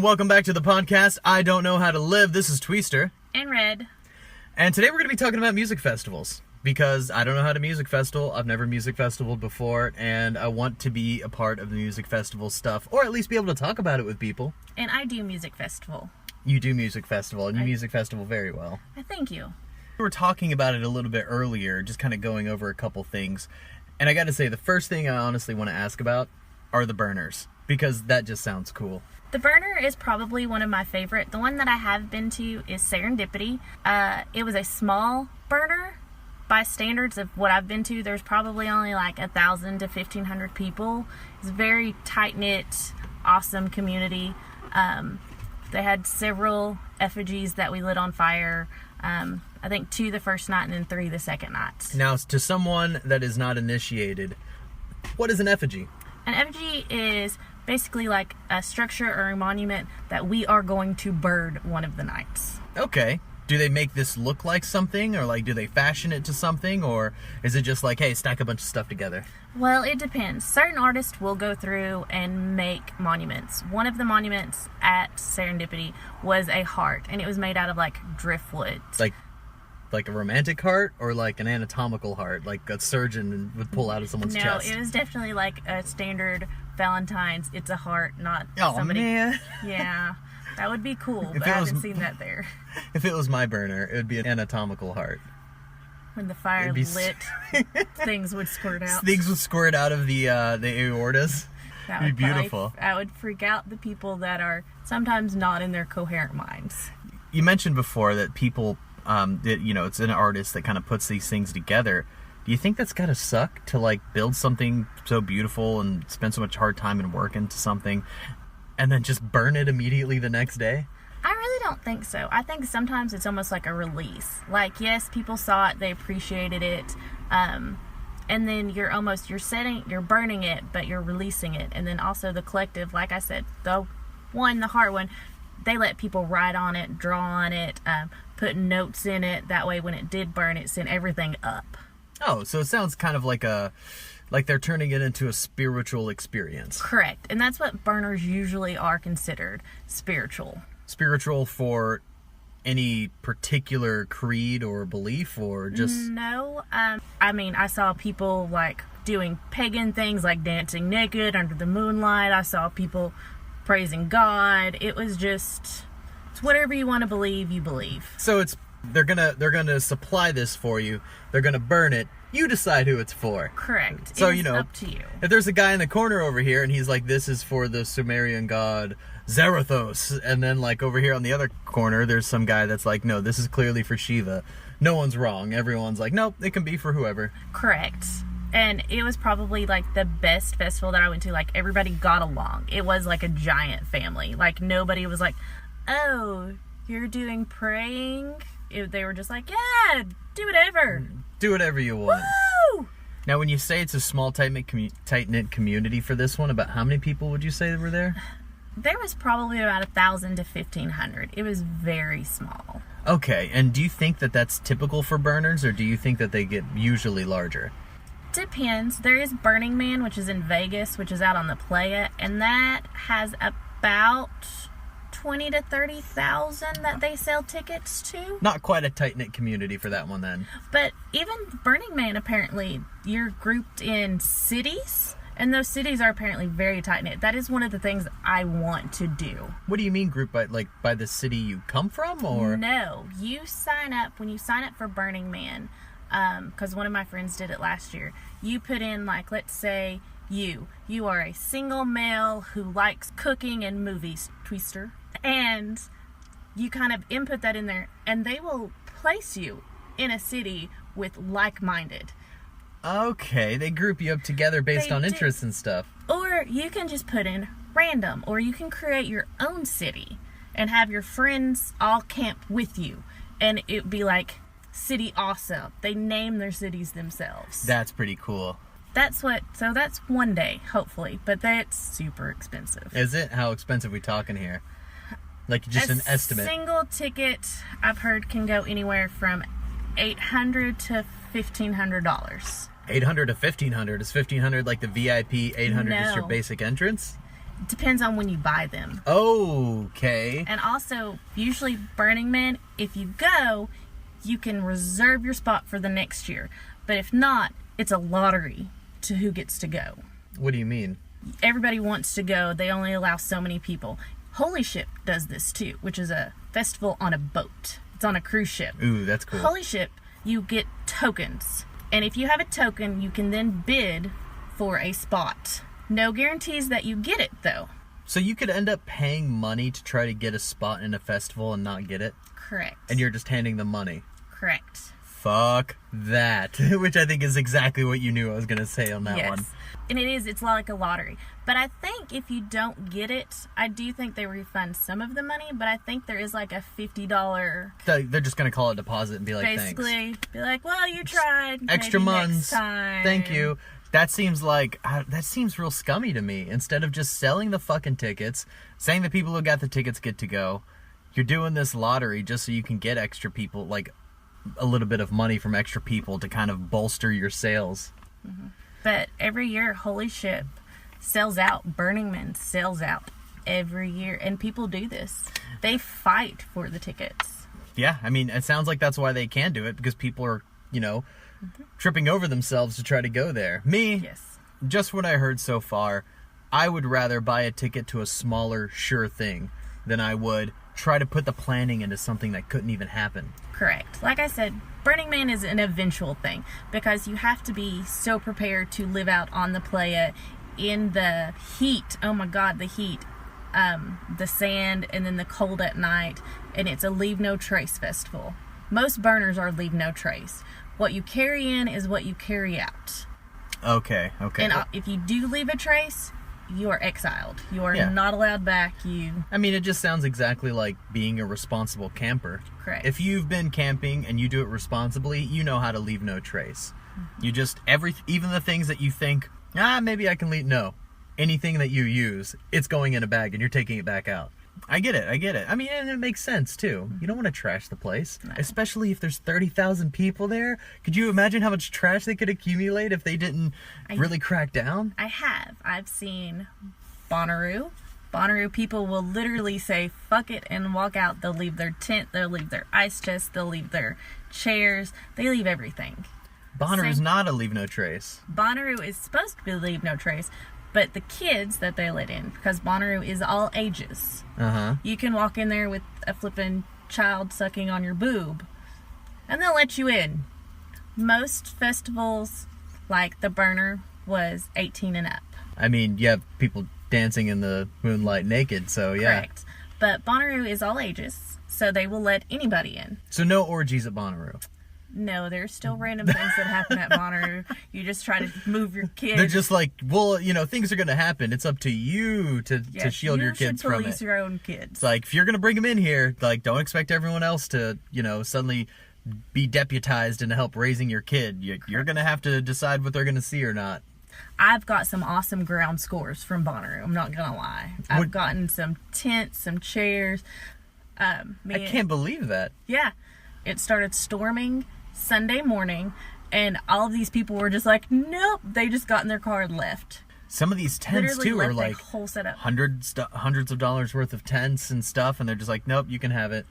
welcome back to the podcast, I Don't Know How to Live. This is Tweester. And Red. And today we're going to be talking about music festivals. Because I don't know how to music festival, I've never music festivaled before, and I want to be a part of the music festival stuff, or at least be able to talk about it with people. And I do music festival. You do music festival, and you music festival very well. Thank you. We were talking about it a little bit earlier, just kind of going over a couple things. And I got to say, the first thing I honestly want to ask about are the burners, because that just sounds cool. The burner is probably one of my favorite. The one that I have been to is Serendipity. It was a small burner. By standards of what I've been to, there's probably only like 1,000 to 1,500 people. It's a very tight-knit, awesome community. They had several effigies that we lit on fire. I think 2 the first night and then 3 the second night. Now, to someone that is not initiated, what is an effigy? An effigy is basically like a structure or a monument that we are going to burn one of the nights. Okay. Do they make this look like something, or like do they fashion it to something, or is it just like, hey, stack a bunch of stuff together? Well, it depends. Certain artists will go through and make monuments. One of the monuments at Serendipity was a heart, and it was made out of like driftwood. Like a romantic heart, or like an anatomical heart, like a surgeon would pull out of someone's chest? No, it was definitely like a standard Valentine's. It's a heart, not somebody. Man. Yeah. That would be cool, but I haven't seen that there. If it was my burner, it would be an anatomical heart. When the fire lit, things would squirt out. Things would squirt out of the aortas. That would be beautiful. That would freak out the people that are sometimes not in their coherent minds. You mentioned before that people, it's an artist that kind of puts these things together. Do you think that's gotta suck to like build something so beautiful and spend so much hard time and work into something, and then just burn it immediately the next day? I really don't think so. I think sometimes it's almost like a release. Like, yes, people saw it, they appreciated it, and then you're burning it, but you're releasing it. And then also the collective, like I said, the heart one, they let people write on it, draw on it, put notes in it. That way when it did burn, it sent everything up. Oh, so it sounds kind of like they're turning it into a spiritual experience. Correct. And that's what burners usually are considered, spiritual. Spiritual for any particular creed or belief, or just... No. I saw people like doing pagan things like dancing naked under the moonlight. I saw people praising God. It was just... It's whatever you want to believe, you believe. So they're gonna supply this for you. They're gonna burn it. You decide who it's for. Correct. So, it's up to you. If there's a guy in the corner over here and he's like, this is for the Sumerian god Zarathos, and then like over here on the other corner there's some guy that's like, no, this is clearly for Shiva. No one's wrong. Everyone's like, nope, it can be for whoever. Correct. And it was probably like the best festival that I went to. Like, everybody got along. It was like a giant family. Like, nobody was like, oh, you're doing praying? They were just like, yeah, do whatever. Do whatever you want. Woo! Now, when you say it's a small, tight-knit community for this one, about how many people would you say were there? There was probably about 1,000 to 1,500. It was very small. Okay, and do you think that that's typical for burners, or do you think that they get usually larger? Depends. There is Burning Man, which is in Vegas, which is out on the Playa, and that has about 20 to 30,000 that they sell tickets to. Not quite a tight-knit community for that one then. But even Burning Man, apparently, you're grouped in cities, and those cities are apparently very tight-knit. That is one of the things I want to do. What do you mean grouped by the city you come from, or? No, when you sign up for Burning Man, because one of my friends did it last year, you put in, like, let's say you are a single male who likes cooking and movies, Tweester. And you kind of input that in there, and they will place you in a city with like-minded. Okay, they group you up together based on interests and stuff. Or you can just put in random, or you can create your own city and have your friends all camp with you. And it'd be like City Awesome. They name their cities themselves. That's pretty cool. So that's one day, hopefully, but that's super expensive. Is it? How expensive are we talking here? Like, just an estimate. A single ticket, I've heard, can go anywhere from $800 to $1,500. $800 to $1,500. Is $1,500 like the VIP? $800 just your basic entrance? Depends on when you buy them. Okay. And also, usually Burning Man, if you go, you can reserve your spot for the next year. But if not, it's a lottery to who gets to go. What do you mean? Everybody wants to go. They only allow so many people. Holy Ship does this too, which is a festival on a boat. It's on a cruise ship. Ooh, that's cool. Holy Ship, you get tokens. And if you have a token, you can then bid for a spot. No guarantees that you get it, though. So you could end up paying money to try to get a spot in a festival and not get it? Correct. And you're just handing them money? Correct. Fuck that. Which I think is exactly what you knew I was going to say on that one. And it's like a lottery. But I think if you don't get it, I do think they refund some of the money, but I think there is like a $50... They're just going to call it deposit and be like, basically, thanks. Be like, well, you tried. Extra maybe months. Next time. Thank you. That seems real scummy to me. Instead of just selling the fucking tickets, saying the people who got the tickets get to go, you're doing this lottery just so you can get extra people, like a little bit of money from extra people to kind of bolster your sales. Mm-hmm. But every year, Holy Ship sells out. Burning Man sells out every year. And people do this. They fight for the tickets. Yeah, I mean, it sounds like that's why they can do it, because people are, tripping over themselves to try to go there. Me, yes. Just what I heard so far, I would rather buy a ticket to a smaller, sure thing than I would try to put the planning into something that couldn't even happen. Correct. Like I said, Burning Man is an eventual thing because you have to be so prepared to live out on the playa in the heat. Oh my God, the heat. The sand and then the cold at night. And it's a leave no trace festival. Most burners are leave no trace. What you carry in is what you carry out. Okay. And if you do leave a trace, you are exiled. You are not allowed back. I mean, it just sounds exactly like being a responsible camper. Correct. If you've been camping and you do it responsibly, you know how to leave no trace. Mm-hmm. You just, even the things that you think, maybe I can leave, no. Anything that you use, it's going in a bag and you're taking it back out. I get it. I mean, and it makes sense, too. You don't want to trash the place, especially if there's 30,000 people there. Could you imagine how much trash they could accumulate if they didn't really crack down? I've seen Bonnaroo. Bonnaroo people will literally say, fuck it, and walk out. They'll leave their tent, they'll leave their ice chest, they'll leave their chairs. They leave everything. Bonnaroo's not a leave no trace. Bonnaroo is supposed to be leave no trace. But the kids that they let in, because Bonnaroo is all ages. Uh-huh. You can walk in there with a flippin' child sucking on your boob, and they'll let you in. Most festivals, like the Burner, was 18 and up. I mean, you have people dancing in the moonlight naked, so yeah. Correct. But Bonnaroo is all ages, so they will let anybody in. So no orgies at Bonnaroo? No, there's still random things that happen at Bonnaroo. You just try to move your kids. They're just like, well, things are going to happen. It's up to you to shield your kids from it. You should police your own kids. It's like, if you're going to bring them in here, like, don't expect everyone else to, suddenly be deputized into help raising your kid. You're going to have to decide what they're going to see or not. I've got some awesome ground scores from Bonnaroo. I'm not going to lie. I've gotten some tents, some chairs. I can't believe that. Yeah. It started storming Sunday morning, and all of these people were just like, nope. They just got in their car and left. Some of these tents too are like whole setup. hundreds of dollars worth of tents and stuff, and they're just like, nope, you can have it.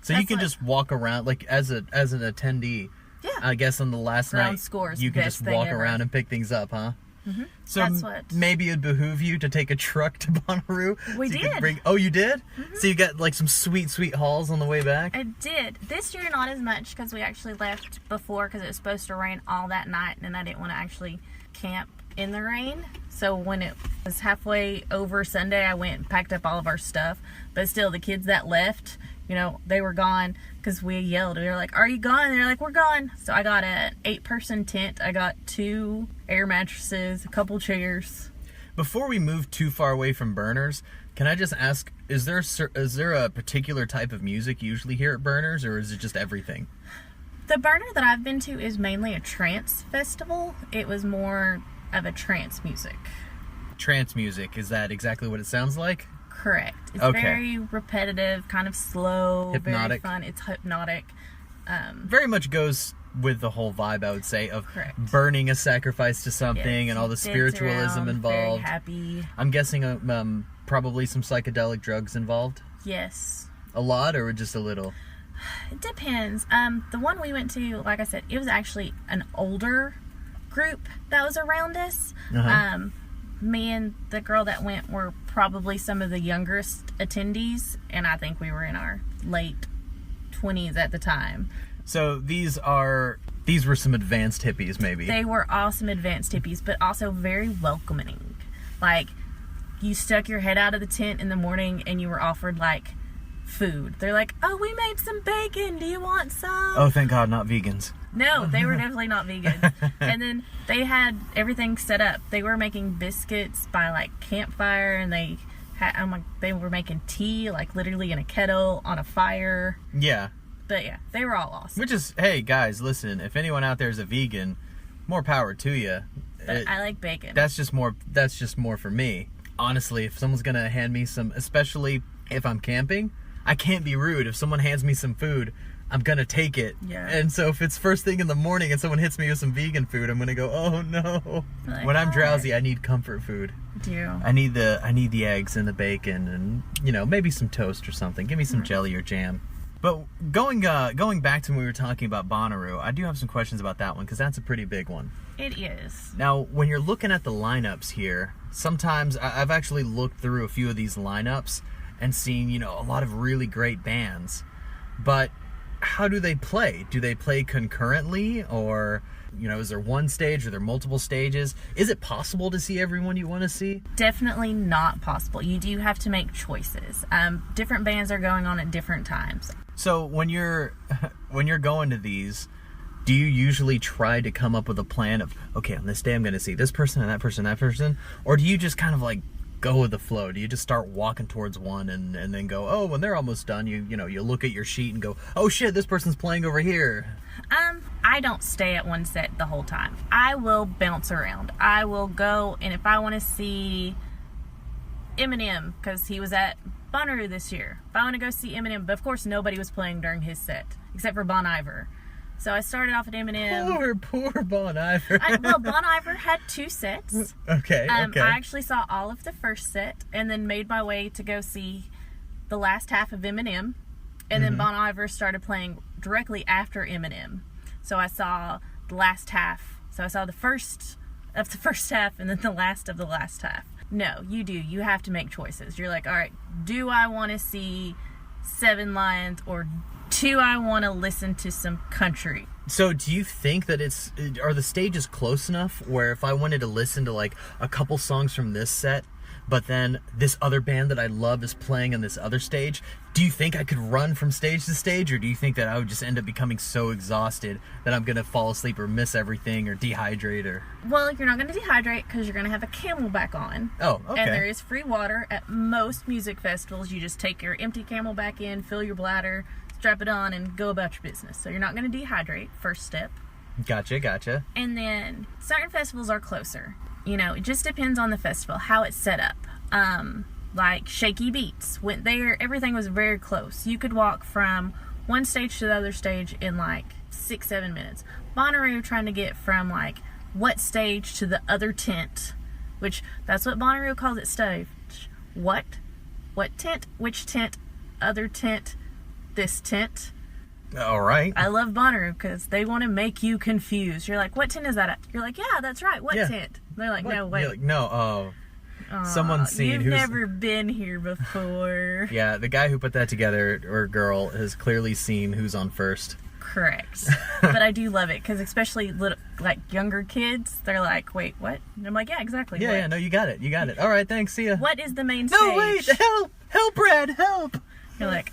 So you can just walk around, like as an attendee. Yeah. I guess on the last night, you can just walk around and pick things up, huh? Mm-hmm. So maybe it'd behoove you to take a truck to Bonnaroo. We did. Oh, you did? Mm-hmm. So you got like some sweet hauls on the way back? I did. This year, not as much, because we actually left before, because it was supposed to rain all that night, and I didn't want to actually camp in the rain. So when it was halfway over Sunday, I went and packed up all of our stuff. But still, the kids that left, they were gone, because we yelled. We were like, are you gone? And they're like, we're gone. So I got an 8-person tent. I got 2 air mattresses, a couple chairs. Before we move too far away from burners, can I just ask, is there a particular type of music you usually hear at burners, or is it just everything? The burner that I've been to is mainly a trance festival. It was more of a trance music. Trance music, is that exactly what it sounds like? Correct. It's very repetitive, kind of slow, hypnotic. very fun. It's hypnotic. Very much goes with the whole vibe, I would say, of Correct. burning a sacrifice to something, Yes, and all the dance spiritualism around, involved. Very happy. I'm guessing probably some psychedelic drugs involved. Yes. A lot, or just a little? It depends. The one we went to, like I said, it was actually an older group that was around us. Uh-huh. Me and the girl that went were probably some of the youngest attendees, and I think we were in our late 20s at the time. So these were some advanced hippies, maybe. They were awesome advanced hippies, but also very welcoming. Like, you stuck your head out of the tent in the morning and you were offered, like, food. They're like, oh, we made some bacon. Do you want some? Oh, thank God, not vegans. No, they were definitely not vegan. And then they had everything set up. They were making biscuits by, like, campfire, and they were making tea, like, literally in a kettle on a fire. Yeah. But yeah, they were all awesome. Which is, hey guys, listen, if anyone out there is a vegan, more power to you. But I like bacon. That's just more for me. Honestly, if someone's gonna hand me some, especially if I'm camping, I can't be rude. If someone hands me some food, I'm gonna take it. Yeah. And so if it's first thing in the morning and someone hits me with some vegan food, I'm gonna go, oh no. Like, when I'm drowsy, I need comfort food. I need the eggs and the bacon and, maybe some toast or something. Give me some jelly or jam. But going back to when we were talking about Bonnaroo, I do have some questions about that one, because that's a pretty big one. It is. Now, when you're looking at the lineups here, sometimes I've actually looked through a few of these lineups and seen, a lot of really great bands. But how do they play? Do they play concurrently, or, is there one stage, or there multiple stages? Is it possible to see everyone you want to see? Definitely not possible. You do have to make choices. Different bands are going on at different times. So when you're going to these, do you usually try to come up with a plan of, okay, on this day I'm going to see this person and that person and that person? Or do you just kind of like go with the flow? Do you just start walking towards one and then go, oh, when they're almost done, you look at your sheet and go, oh shit, this person's playing over here? I don't stay at one set the whole time. I will bounce around. I will go, and if I want to see Eminem, because he was at Bonnaroo this year. If I want to go see Eminem, but of course nobody was playing during his set, except for Bon Iver. So I started off at Eminem. Poor Bon Iver. Well, Bon Iver had 2 sets. Okay. I actually saw all of the first set, and then made my way to go see the last half of Eminem. And then Bon Iver started playing directly after Eminem. So I saw the last half. So I saw the first of the first half and then the last of the last half. No, you do. You have to make choices. You're like, all right, do I want to see 7 Lions, or do I want to listen to some country? So do you think that are the stages close enough where if I wanted to listen to like a couple songs from this set, but then this other band that I love is playing on this other stage, do you think I could run from stage to stage, or do you think that I would just end up becoming so exhausted that I'm going to fall asleep or miss everything or dehydrate? Or Well, you're not going to dehydrate because you're going to have a Camelback on. Oh, okay. And there is free water at most music festivals. You just take your empty Camelback in, fill your bladder, strap it on, and go about your business. So you're not going to dehydrate, first step. Gotcha. And then certain festivals are closer. It just depends on the festival, how it's set up. Like Shaky Beats, went there, everything was very close. You could walk from one stage to the other stage in like 6-7 minutes. Bonnaroo, trying to get from like what stage to the other tent, which that's what Bonnaroo calls it, stage. What tent, which tent, other tent, this tent. All right. I love Bonnaroo because they want to make you confused. You're like, what tent is that at? You're like, yeah, that's right. What tent? They're like, no, wait. You're like, no, someone's seen You've never been here before. Yeah, the guy who put that together, or girl, has clearly seen who's on first. Correct. But I do love it because especially younger kids, they're like, wait, what? And I'm like, yeah, exactly. Yeah, no, you got it. All right, thanks, see ya. What is the main stage? No, wait, help, Brad, help. You're like,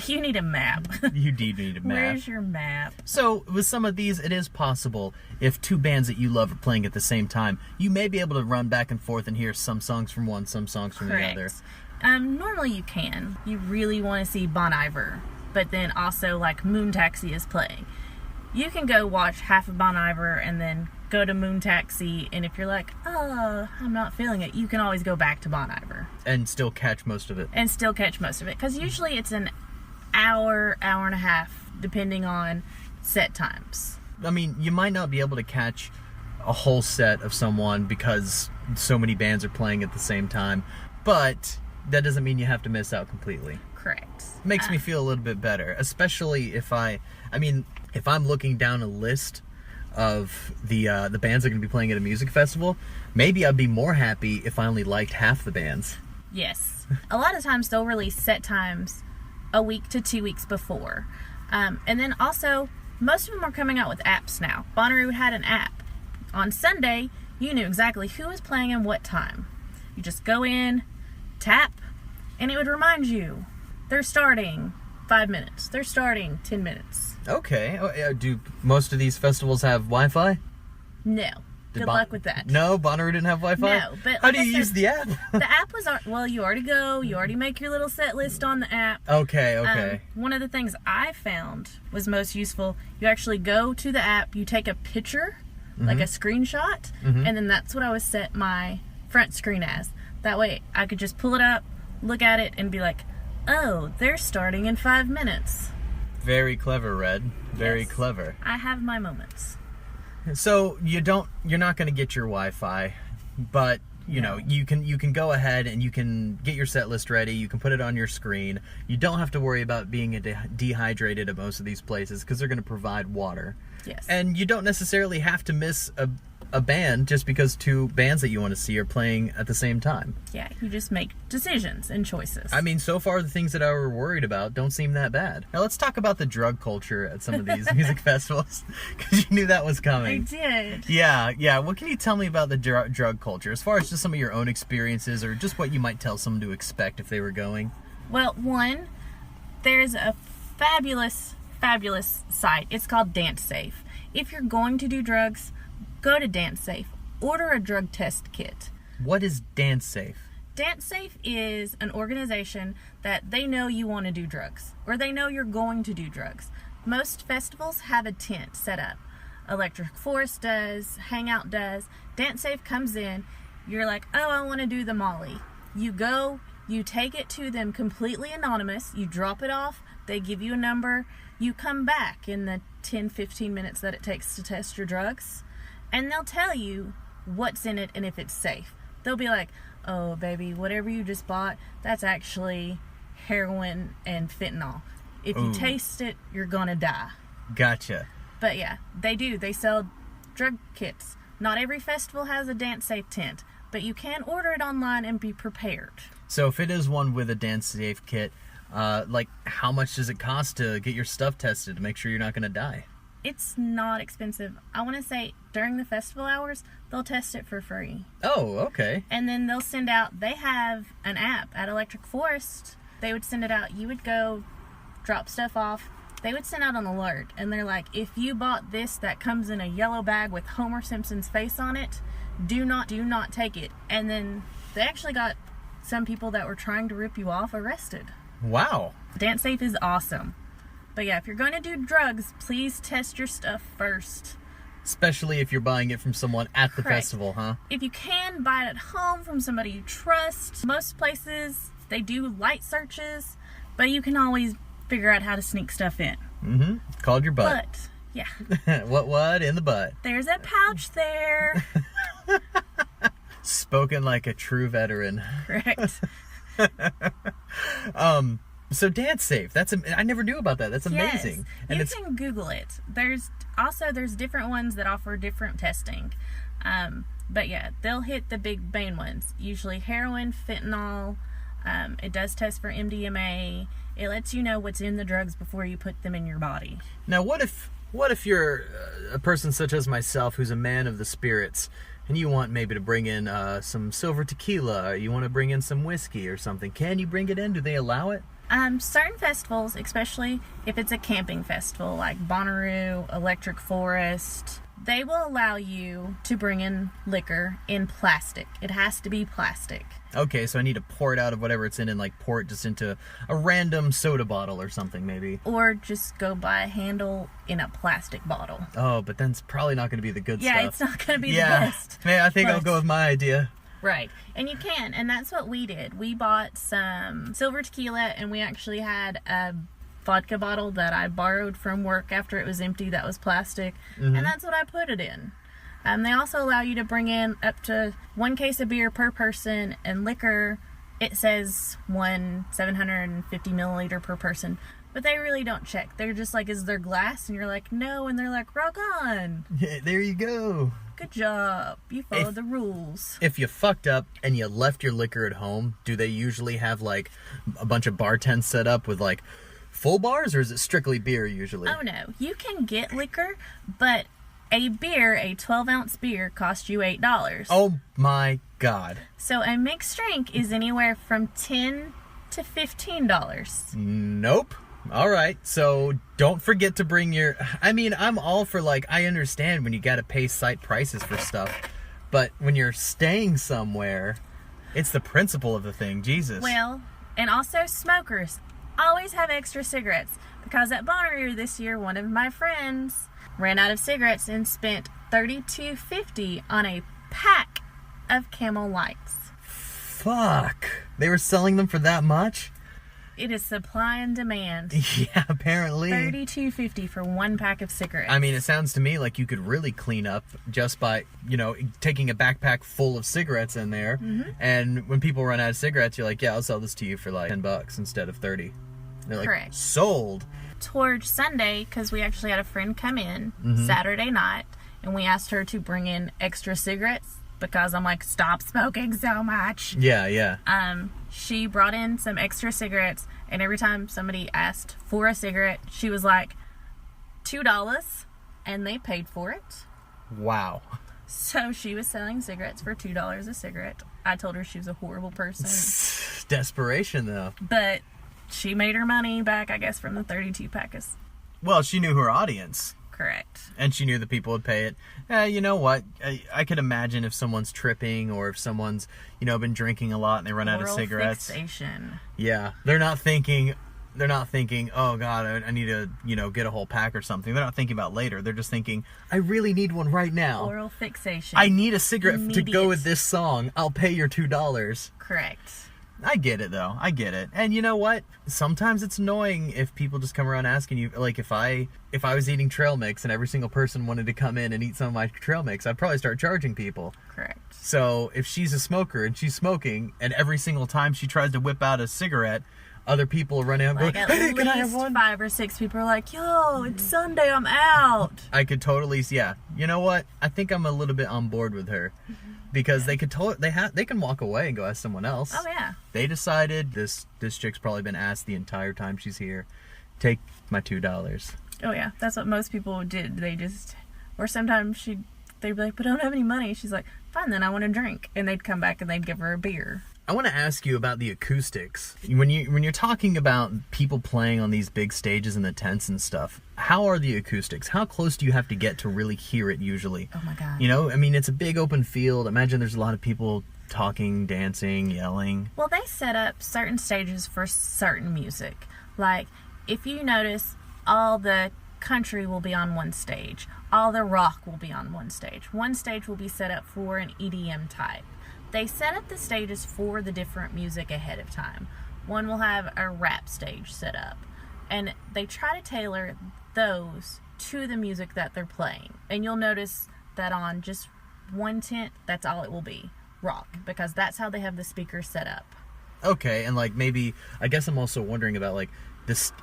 you need a map. You do need a map. Where's your map? So, with some of these, it is possible, if 2 bands that you love are playing at the same time, you may be able to run back and forth and hear some songs from one, some songs from the other. Normally you can. You really want to see Bon Iver, but then also, like, Moon Taxi is playing. You can go watch half of Bon Iver and then go to Moon Taxi, and if you're like, oh, I'm not feeling it, you can always go back to Bon Iver. And still catch most of it. Because usually it's an hour and a half, depending on set times. I mean, you might not be able to catch a whole set of someone because so many bands are playing at the same time, but that doesn't mean you have to miss out completely. Correct. Makes me feel a little bit better, especially if if I'm looking down a list of the bands that are going to be playing at a music festival, maybe I'd be more happy if I only liked half the bands. Yes. A lot of times they'll release set times a week to 2 weeks before. And then also, most of them are coming out with apps now. Bonnaroo had an app. On Sunday, you knew exactly who was playing and what time. You just go in, tap, and it would remind you. They're starting 5 minutes. They're starting 10 minutes. Okay. Do most of these festivals have Wi-Fi? No. Good luck with that. No, Bonnaroo didn't have Wi-Fi? No, but how do you use the app? The app was, well, you already go, you already make your little set list on the app. Okay. One of the things I found was most useful, you actually go to the app, you take a picture, like a screenshot, and then that's what I was set my front screen as. That way I could just pull it up, look at it, and be like, oh, they're starting in 5 minutes. Very clever, Red. Very clever. I have my moments. So you're not going to get your Wi-Fi, but you know you can go ahead and you can get your set list ready. You can put it on your screen. You don't have to worry about being dehydrated at most of these places because they're going to provide water. Yes. And you don't necessarily have to miss a band just because two bands that you want to see are playing at the same time. Yeah, you just make decisions and choices. I mean, so far the things that I were worried about don't seem that bad. Now let's talk about the drug culture at some of these music festivals, because you knew that was coming. I did. Yeah. What can you tell me about the drug culture, as far as just some of your own experiences, or just what you might tell someone to expect if they were going? Well, one, there's a fabulous site. It's called Dance Safe. If you're going to do drugs, go to Dance Safe. Order a drug test kit. What is Dance Safe? Dance Safe is an organization that they know you want to do drugs, or they know you're going to do drugs. Most festivals have a tent set up. Electric Forest does, Hangout does. Dance Safe comes in, you're like, oh, I want to do the Molly. You go, you take it to them completely anonymous, you drop it off, they give you a number, you come back in the 10-15 minutes that it takes to test your drugs, and they'll tell you what's in it and if it's safe. They'll be like, oh baby, whatever you just bought, that's actually heroin and fentanyl. If you taste it, you're gonna die. Gotcha. But yeah, they sell drug kits. Not every festival has a Dance Safe tent, but you can order it online and be prepared. So if it is one with a Dance Safe kit, like how much does it cost to get your stuff tested to make sure you're not gonna die? It's not expensive. I want to say during the festival hours, they'll test it for free. Oh, okay. And then they'll send out, they have an app at Electric Forest. They would send it out. You would go drop stuff off. They would send out an alert. And they're like, if you bought this that comes in a yellow bag with Homer Simpson's face on it, do not take it. And then they actually got some people that were trying to rip you off arrested. Wow. Dance Safe is awesome. But yeah, if you're going to do drugs, please test your stuff first. Especially if you're buying it from someone at the Correct. festival, huh? If you can, buy it at home from somebody you trust. Most places, they do light searches, but you can always figure out how to sneak stuff in. Mm-hmm. Called your butt. But, yeah. What in the butt? There's a pouch there. Spoken like a true veteran. Correct. So Dance Safe, I never knew about that. That's amazing. Yes. And you can Google it. There's different ones that offer different testing. But yeah, they'll hit the big main ones. Usually heroin, fentanyl. It does test for MDMA. It lets you know what's in the drugs before you put them in your body. Now, what if you're a person such as myself who's a man of the spirits, and you want maybe to bring in some silver tequila, or you want to bring in some whiskey or something? Can you bring it in? Do they allow it? Certain festivals, especially if it's a camping festival like Bonnaroo, Electric Forest, they will allow you to bring in liquor in plastic. It has to be plastic. Okay, so I need to pour it out of whatever it's in and like pour it just into a random soda bottle or something maybe. Or just go buy a handle in a plastic bottle. Oh, but then it's probably not going to be the good stuff. Yeah, it's not going to be the best. Man, I think I'll go with my idea. Right. And you can, and that's what we did. We bought some silver tequila, and we actually had a vodka bottle that I borrowed from work after it was empty that was plastic, and that's what I put it in. They also allow you to bring in up to 1 case of beer per person, and liquor, it says 750 milliliter per person, but they really don't check. They're just like, is there glass? And you're like, no, and they're like, rock on. Yeah, there you go. Good job. You followed the rules. If you fucked up and you left your liquor at home, do they usually have like a bunch of bartends set up with like full bars, or is it strictly beer usually? Oh no, you can get liquor, but a 12-ounce beer costs you $8. Oh my God. So a mixed drink is anywhere from $10 to $15. Nope. All right, so don't forget to bring your... I mean, I'm all for, like, I understand when you gotta pay site prices for stuff, but when you're staying somewhere, it's the principle of the thing, Jesus. Well, and also smokers always have extra cigarettes, because at Bonnaroo this year, one of my friends ran out of cigarettes and spent $32.50 on a pack of Camel Lights. Fuck. They were selling them for that much? It is supply and demand. Yeah, apparently. $32.50 for 1 pack of cigarettes. I mean, it sounds to me like you could really clean up just by, taking a backpack full of cigarettes in there. And when people run out of cigarettes, you're like, yeah, I'll sell this to you for like $10 instead of 30. They're like, correct. Sold. Towards Sunday, because we actually had a friend come in Saturday night, and we asked her to bring in extra cigarettes, because I'm like, stop smoking so much. Yeah. She brought in some extra cigarettes, and every time somebody asked for a cigarette, she was like, $2, and they paid for it. Wow. So she was selling cigarettes for $2 a cigarette. I told her she was a horrible person. Desperation, though. But she made her money back, I guess, from the 32 packets. Well, she knew her audience. Correct. And she knew that people would pay it. You know what? I could imagine if someone's tripping, or if someone's, been drinking a lot and they run out of cigarettes. Fixation. Yeah. They're not thinking, oh God, I need to, get a whole pack or something. They're not thinking about later. They're just thinking, I really need one right now. Oral fixation. I need a cigarette to go with this song. I'll pay your $2. Correct. I get it, though. I get it. And you know what? Sometimes it's annoying if people just come around asking you, like, if I was eating trail mix and every single person wanted to come in and eat some of my trail mix, I'd probably start charging people. Correct. So if she's a smoker and she's smoking, and every single time she tries to whip out a cigarette, other people are running out and going, hey, can I have one? 5 or 6 people are like, yo, it's Sunday, I'm out. I could totally, yeah. You know what? I think I'm a little bit on board with her. Because they can walk away and go ask someone else. Oh yeah. They decided this chick's probably been asked the entire time she's here. Take my $2. Oh yeah, that's what most people did. Or sometimes they'd be like, but I don't have any money. She's like, fine then, I want a drink, and they'd come back and they'd give her a beer. I want to ask you about the acoustics. When you're talking about people playing on these big stages in the tents and stuff, how are the acoustics? How close do you have to get to really hear it usually? Oh my God. I mean, it's a big open field. Imagine there's a lot of people talking, dancing, yelling. Well, they set up certain stages for certain music. Like, if you notice, all the country will be on one stage. All the rock will be on one stage. One stage will be set up for an EDM type. They set up the stages for the different music ahead of time. One will have a rap stage set up, and they try to tailor those to the music that they're playing. And you'll notice that on just one tent, that's all it will be, rock, because that's how they have the speakers set up. Okay, and like maybe, I guess I'm also wondering about like this,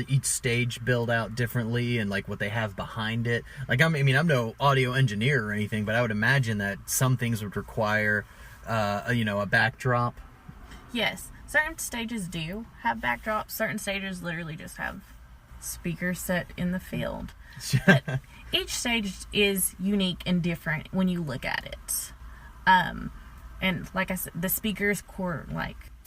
each stage built out differently, and like what they have behind it. Like I'm no audio engineer or anything, but I would imagine that some things would require a backdrop. Yes, certain stages do have backdrops. Certain stages literally just have speakers set in the field. But each stage is unique and different when you look at it. And like I said, the speakers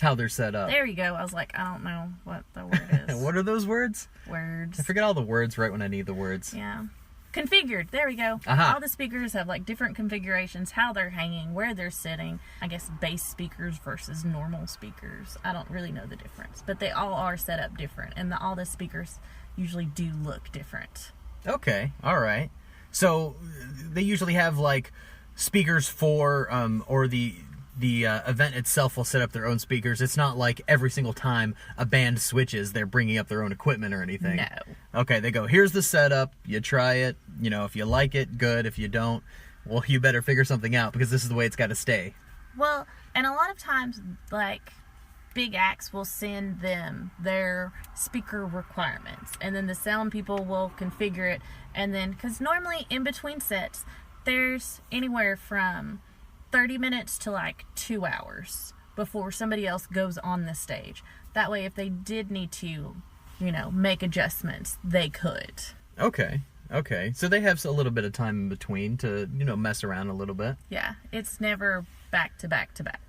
how they're set up. There you go. I was like, I don't know what the word is. What are those words? Words. I forget all the words right when I need the words. Yeah. Configured. There we go. Aha. All the speakers have like different configurations, how they're hanging, where they're sitting. I guess bass speakers versus normal speakers. I don't really know the difference, but they all are set up different, and all the speakers usually do look different. Okay. All right. So they usually have like speakers for or the the event itself will set up their own speakers. It's not like every single time a band switches, they're bringing up their own equipment or anything. No. Okay, they go, here's the setup. You try it. You know, if you like it, good. If you don't, well, you better figure something out because this is the way it's got to stay. Well, and a lot of times, like, big acts will send them their speaker requirements, and then the sound people will configure it, and then, because normally in between sets, there's anywhere from 30 minutes to like 2 hours before somebody else goes on the stage. That way, if they did need to, you know, make adjustments, they could. Okay. So they have a little bit of time in between to, you know, mess around a little bit. Yeah, it's never back to back to back.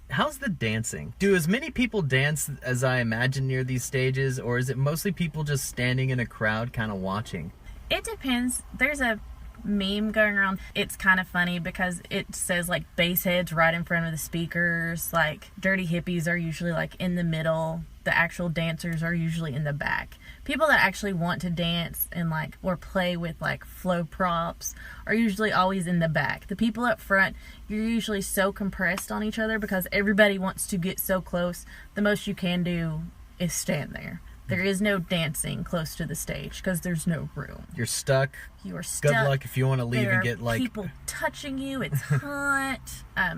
How's the dancing? Do as many people dance as I imagine near these stages, or is it mostly people just standing in a crowd kind of watching? It depends. There's a meme going around. It's kind of funny because it says like bass heads right in front of the speakers. Like dirty hippies are usually like in the middle. The actual dancers are usually in the back. People that actually want to dance and like or play with like flow props are usually always in the back. The people up front, you're usually so compressed on each other because everybody wants to get so close. The most you can do is stand there. There is no dancing close to the stage because there's no room. You're stuck. You are stuck. Good luck if you want to leave and get like people touching you. It's hot.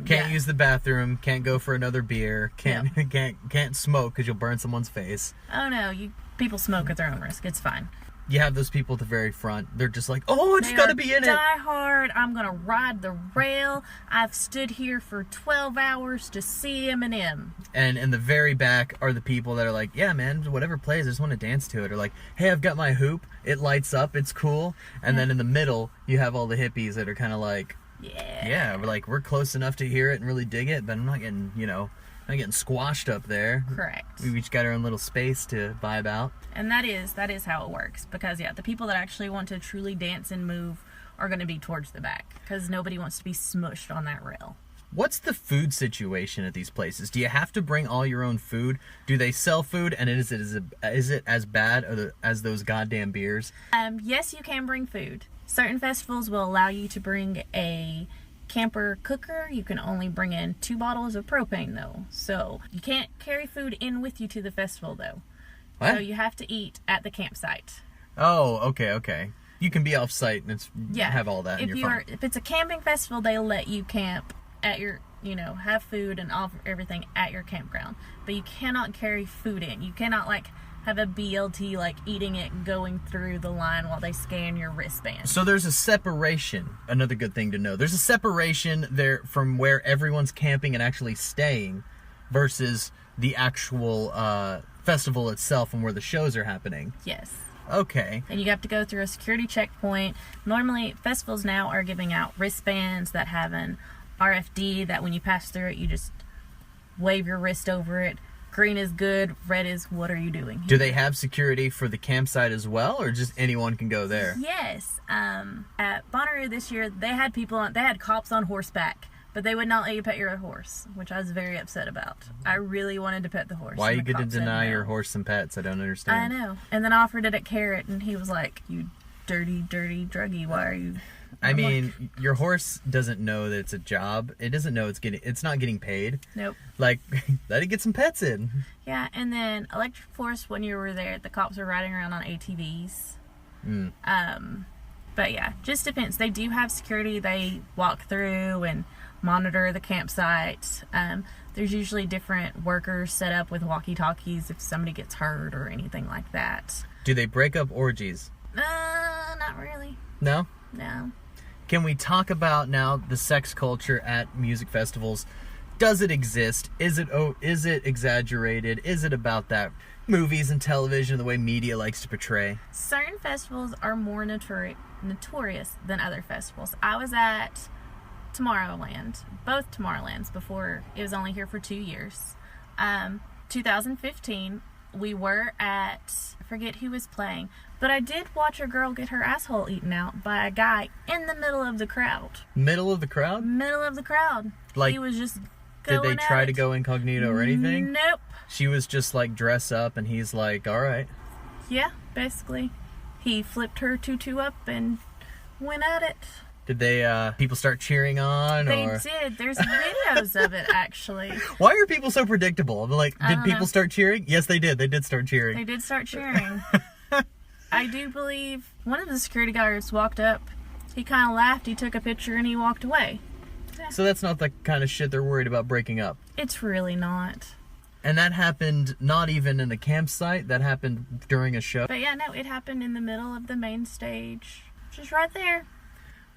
Can't use the bathroom. Can't go for another beer. Can't smoke because you'll burn someone's face. Oh no, people smoke at their own risk. It's fine. You have those people at the very front. They're just like, oh, I just got to be in it. Die hard. I'm going to ride the rail. I've stood here for 12 hours to see Eminem. And in the very back are the people that are like, yeah, man, whatever plays, I just want to dance to it. Or like, hey, I've got my hoop. It lights up. It's cool. And then in the middle, you have all the hippies that are kind of like, yeah, we're close enough to hear it and really dig it, but I'm not getting, not getting squashed up there. Correct. We each got our own little space to vibe out. And that is how it works. Because, the people that actually want to truly dance and move are going to be towards the back. Because nobody wants to be smushed on that rail. What's the food situation at these places? Do you have to bring all your own food? Do they sell food? And is it as bad as those goddamn beers? Yes, you can bring food. Certain festivals will allow you to bring a camper cooker. You can only bring in 2 bottles of propane, though. So you can't carry food in with you to the festival, though. What? So you have to eat at the campsite. Oh, okay. You can be off-site and have all that, and you're fine. If it's a camping festival, they'll let you camp at your, have food and offer everything at your campground. But you cannot carry food in. You cannot, have a BLT, eating it going through the line while they scan your wristband. So there's a separation. Another good thing to know. There's a separation there from where everyone's camping and actually staying versus the actual festival itself and where the shows are happening. Yes. Okay. And you have to go through a security checkpoint. Normally, festivals now are giving out wristbands that have an RFD that when you pass through it, you just wave your wrist over it. Green is good, red is what are you doing here? Do they have security for the campsite as well, or just anyone can go there? Yes. At Bonnaroo this year, they had cops on horseback, but they would not let you pet your horse, which I was very upset about. I really wanted to pet the horse. Why are you going to deny your horse some pets? I don't understand. I know. And then I offered it at Carrot, and he was like, you dirty, dirty druggie, why are you... I mean, your horse doesn't know that it's a job. It doesn't know it's not getting paid. Nope. Let it get some pets in. Yeah, and then Electric Forest, when you were there, the cops were riding around on ATVs. But yeah, just depends. They do have security. They walk through and monitor the campsite. There's usually different workers set up with walkie-talkies if somebody gets hurt or anything like that. Do they break up orgies? Not really. No? No. Can we talk about now the sex culture at music festivals? Does it exist? Is it exaggerated? Is it about that movies and television, the way media likes to portray? Certain festivals are more notorious than other festivals. I was at Tomorrowland, both Tomorrowlands, before it was only here for 2 years. 2015, we were at, I forget who was playing, but I did watch a girl get her asshole eaten out by a guy in the middle of the crowd. Middle of the crowd? Middle of the crowd. He was just going Did they try to go incognito or anything? Nope. She was just dress up and he's like, all right. Yeah, basically. He flipped her tutu up and went at it. Did they, people start cheering on? They or? did. There's videos of it, actually. Why are people so predictable? Like, did people start cheering? Yes, they did. They did start cheering. They did start cheering. I do believe one of the security guards walked up. He kind of laughed, he took a picture, and he walked away. So that's not the kind of shit they're worried about breaking up. It's really not. And that happened not even in the campsite. That happened during a show. But yeah, no, it happened in the middle of the main stage. Just right there.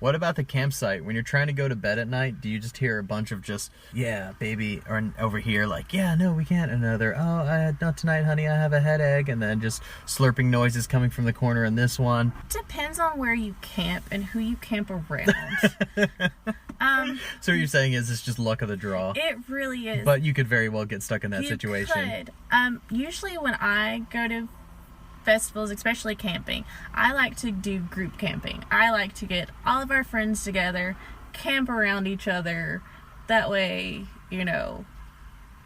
What about the campsite? When you're trying to go to bed at night, do you just hear a bunch of just, yeah, baby, or over here, like, yeah, no, we can't. Another, oh, not tonight, honey, I have a headache. And then just slurping noises coming from the corner in this one. Depends on where you camp and who you camp around. So what you're saying is it's just luck of the draw. It really is. But you could very well get stuck in that situation. You could. Usually when I go to festivals, especially camping, I like to do group camping. I like to get all of our friends together, camp around each other. That way, you know,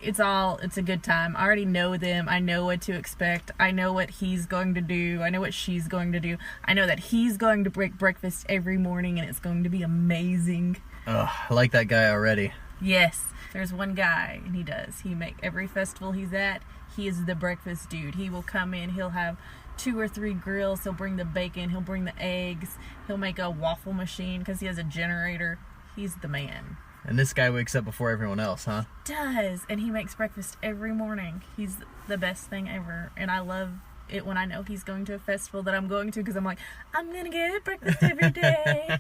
it's a good time. I already know them. I know what to expect. I know what he's going to do. I know what she's going to do. I know that he's going to break breakfast every morning and it's going to be amazing. Ugh, I like that guy already. Yes. There's one guy, and he make every festival he's at, he is the breakfast dude. He will come in, he'll have 2 or 3 grills, he'll bring the bacon, he'll bring the eggs, he'll make a waffle machine because he has a generator. He's the man. And this guy wakes up before everyone else, huh? Does, and he makes breakfast every morning. He's the best thing ever, and I love it when I know he's going to a festival that I'm going to because I'm like, I'm gonna get breakfast every day.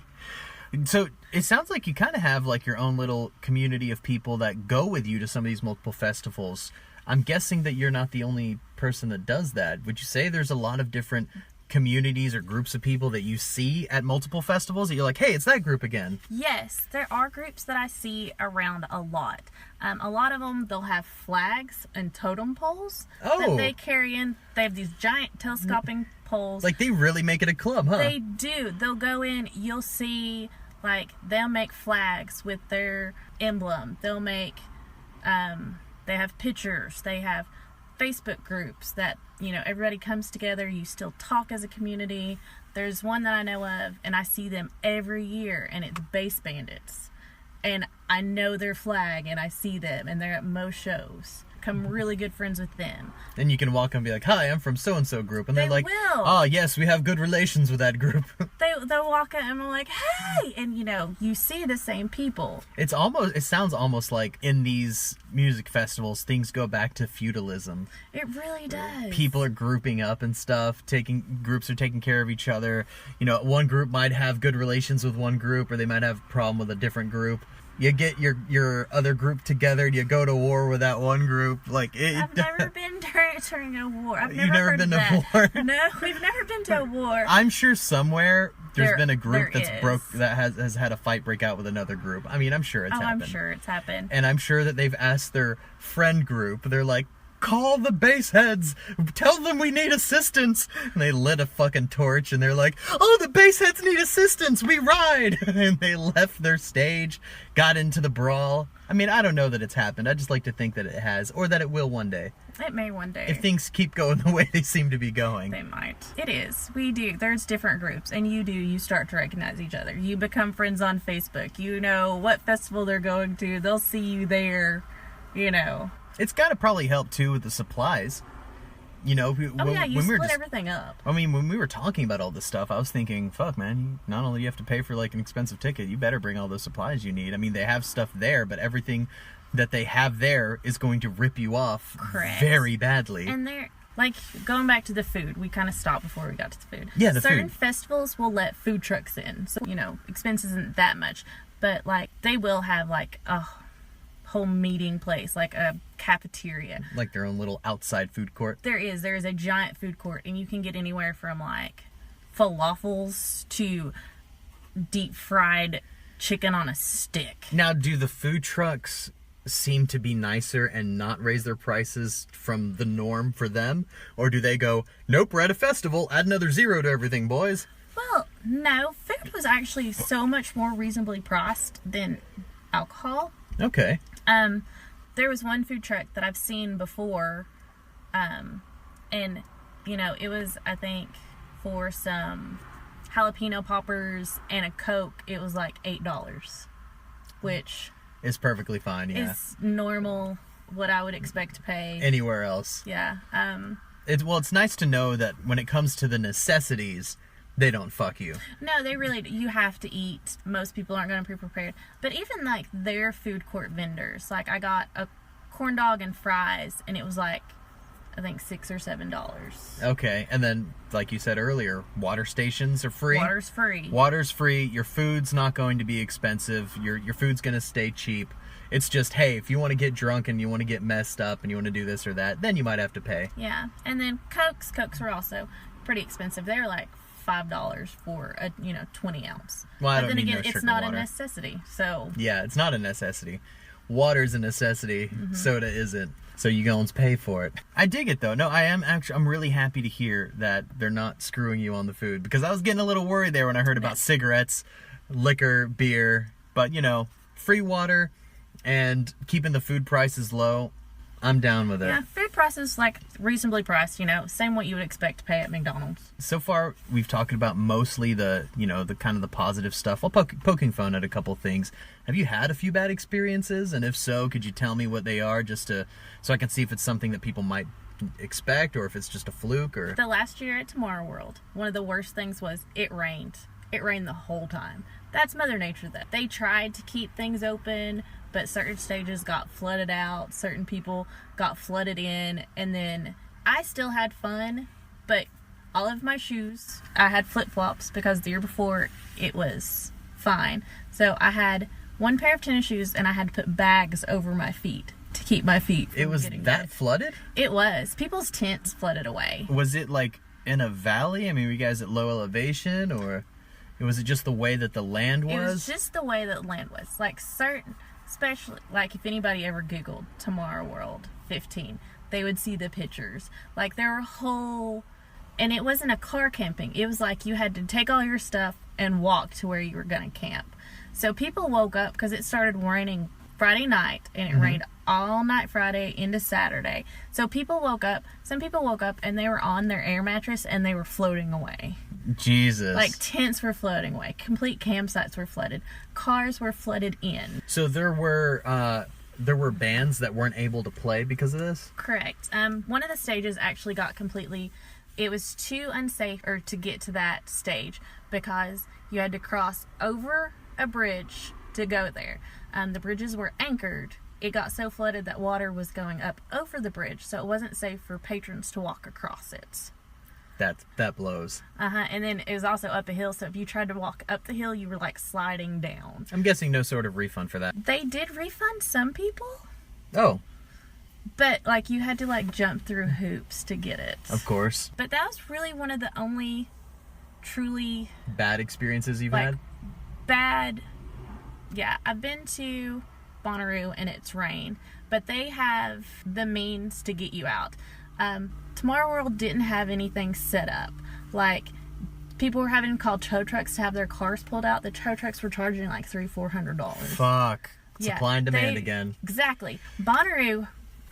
So it sounds like you kind of have like your own little community of people that go with you to some of these multiple festivals. I'm guessing that you're not the only person that does that. Would you say there's a lot of different communities or groups of people that you see at multiple festivals that you're like, hey, it's that group again? Yes, there are groups that I see around a lot. A lot of them, they'll have flags and totem poles that they carry in. They have these giant telescoping poles. Like they really make it a club, huh? They do. They'll go in, you'll see, like, they'll make flags with their emblem. They'll make, they have pictures. They have Facebook groups that, you know, everybody comes together. You still talk as a community. There's one that I know of, and I see them every year, and it's Bass Bandits. And I know their flag, and I see them, and they're at most shows. Become really good friends with them. And you can walk and be like, hi, I'm from so-and-so group. And they're like, will. oh, yes, we have good relations with that group. They'll walk up and I'm like, hey! And, you know, you see the same people. It sounds almost like in these music festivals, things go back to feudalism. It really does. People are grouping up and stuff. Groups are taking care of each other. You know, one group might have good relations with one group, or they might have a problem with a different group. You get your other group together and you go to war with that one group. Like I've never been during a war. You've never been to war? No, we've never been to a war. I'm sure somewhere there's been a group that has had a fight break out with another group. I mean, I'm sure it's happened. I'm sure it's happened. And I'm sure that they've asked their friend group. They're like, call the bass heads, tell them we need assistance. And they lit a fucking torch and they're like, oh, the bass heads need assistance, we ride. And they left their stage, got into the brawl. I mean, I don't know that it's happened. I just like to think that it has, or that it will one day. It may one day. If things keep going the way they seem to be going. They might. It is. We do. There's different groups, and you start to recognize each other. You become friends on Facebook. You know what festival they're going to. They'll see you there, you know. It's got to probably help, too, with the supplies. You know, you split everything up. I mean, when we were talking about all this stuff, I was thinking, fuck, man, not only do you have to pay for, like, an expensive ticket, you better bring all the supplies you need. I mean, they have stuff there, but everything that they have there is going to rip you off very badly. And they're, like, going back to the food, we kind of stopped before we got to the food. Yeah, Certain festivals will let food trucks in, so, you know, expense isn't that much. But, like, they will have, like, a whole meeting place, like a cafeteria, like their own little outside food court. There is a giant food court, and you can get anywhere from like falafels to deep fried chicken on a stick. Now, do the food trucks seem to be nicer and not raise their prices from the norm for them, or do they go, nope, we're at a festival, add another 0 to everything, boys? Well, no, food was actually so much more reasonably priced than alcohol. Okay. There was one food truck that I've seen before, and, you know, it was, I think, for some jalapeno poppers and a Coke, it was like $8, which It's perfectly fine, yeah. is normal, what I would expect to pay. Anywhere else. Yeah. It's nice to know that when it comes to the necessities, they don't fuck you. No, they really, you have to eat. Most people aren't going to be prepared. But even like their food court vendors, like I got a corn dog and fries, and it was like, I think $6 or $7. Okay, and then, like you said earlier, water stations are free. Water's free. Water's free. Your food's not going to be expensive. Your food's going to stay cheap. It's just, hey, if you want to get drunk and you want to get messed up and you want to do this or that, then you might have to pay. Yeah, and then Cokes were also pretty expensive. They were like $5 for a 20 ounce. Well, I but don't then need again, no it's sugar not water. a necessity. So Yeah, it's not a necessity. Water's a necessity. Soda isn't. So you go and pay for it. I dig it though. No, I'm really happy to hear that they're not screwing you on the food, because I was getting a little worried there when I heard about cigarettes, liquor, beer, but free water and keeping the food prices low. I'm down with it. yeah, food prices like reasonably priced. Same what you would expect to pay at McDonald's. So far, we've talked about mostly the kind of the positive stuff. While poking fun at a couple things. Have you had a few bad experiences? And if so, could you tell me what they are, so I can see if it's something that people might expect, or if it's just a fluke, or... The last year at Tomorrow World, one of the worst things was it rained. It rained the whole time. That's Mother Nature, though. They tried to keep things open, but certain stages got flooded out. Certain people got flooded in. And then I still had fun, but all of my shoes, I had flip-flops because the year before it was fine. So I had one pair of tennis shoes, and I had to put bags over my feet to keep my feet from It was getting that wet. flooded? It was. People's tents flooded away. Was it like in a valley? I mean, were you guys at low elevation, or was it just the way that the land was? It was just the way that land was. Like certain, especially like if anybody ever Googled Tomorrow World 15, they would see the pictures. Like there were whole, and it wasn't a car camping. It was like you had to take all your stuff and walk to where you were going to camp. So people woke up because it started raining Friday night, and it rained all night Friday into Saturday. So people woke up, some people woke up and they were on their air mattress and they were floating away. Jesus. Like tents were floating away. Complete campsites were flooded. Cars were flooded in. So there were bands that weren't able to play because of this? Correct. One of the stages actually got completely, it was too unsafe to get to that stage because you had to cross over a bridge to go there. The bridges were anchored. It got so flooded that water was going up over the bridge, so it wasn't safe for patrons to walk across it. That blows. And then it was also up a hill, so if you tried to walk up the hill, you were like sliding down. I'm guessing no sort of refund for that. They did refund some people, Oh, but like you had to like jump through hoops to get it. of course. But that was really one of the only truly Bad experiences you've like had? bad. Yeah, I've been to Bonnaroo and it's rain, but they have the means to get you out. Tomorrow World didn't have anything set up. Like, people were having to call tow trucks to have their cars pulled out. The tow trucks were charging like $300-$400. Fuck. Yeah, Supply and demand again. Exactly. Bonnaroo,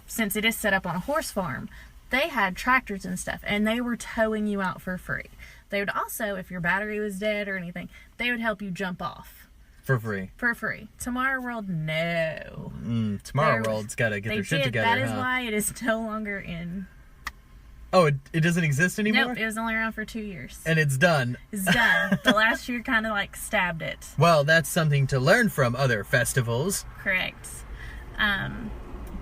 since it is set up on a horse farm, they had tractors and stuff, and they were towing you out for free. They would also, if your battery was dead or anything, they would help you jump off. For free. For free. Tomorrow World, no. Tomorrow World's got to get their shit together, That is why it is no longer in. Oh, it doesn't exist anymore? Nope, it was only around for 2 years. And it's done. It's done. The last year kind of like stabbed it. Well, that's something to learn from other festivals. Correct.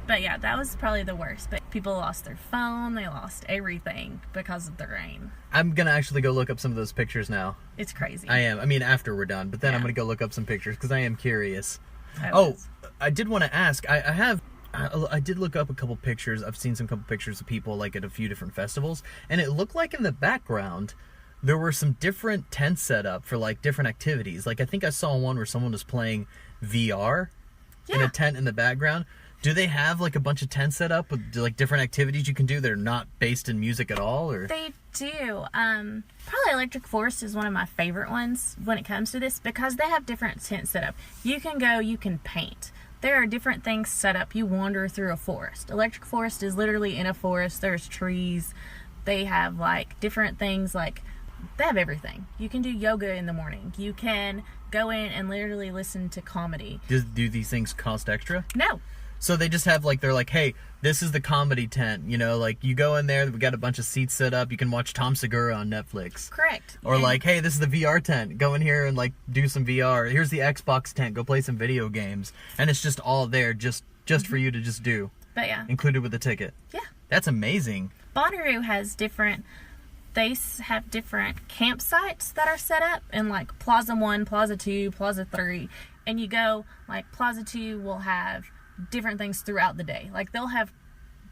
But yeah, that was probably the worst. But people lost their phone, they lost everything because of the rain. I'm going to actually go look up some of those pictures now. It's crazy. I am. I mean, after we're done. But then Yeah. I'm going to go look up some pictures because I am curious. Oh, I did want to ask. I did look up a couple pictures. I've seen some couple pictures of people like at a few different festivals. And it looked like in the background, there were some different tents set up for like different activities. Like I think I saw one where someone was playing VR in a tent in the background. Do they have like a bunch of tents set up with like different activities you can do that are not based in music at all? Or They do. Probably Electric Forest is one of my favorite ones when it comes to this because they have different tents set up. You can go, you can paint. There are different things set up. You wander through a forest. Electric Forest is literally in a forest. There's trees. They have like different things like they have everything. You can do yoga in the morning. You can go in and literally listen to comedy. Do these things cost extra? No. So they just have like, they're like, hey, this is the comedy tent, you know, like you go in there, we got a bunch of seats set up, you can watch Tom Segura on Netflix. Correct. Or like, hey, this is the VR tent, go in here and like do some VR. Here's the Xbox tent, go play some video games. And it's just all there just for you to just do. But yeah. Included with the ticket. Yeah. That's amazing. Bonnaroo has they have different campsites that are set up in like Plaza 1, Plaza 2, Plaza 3. And you go, like Plaza 2 will have different things throughout the day. Like they'll have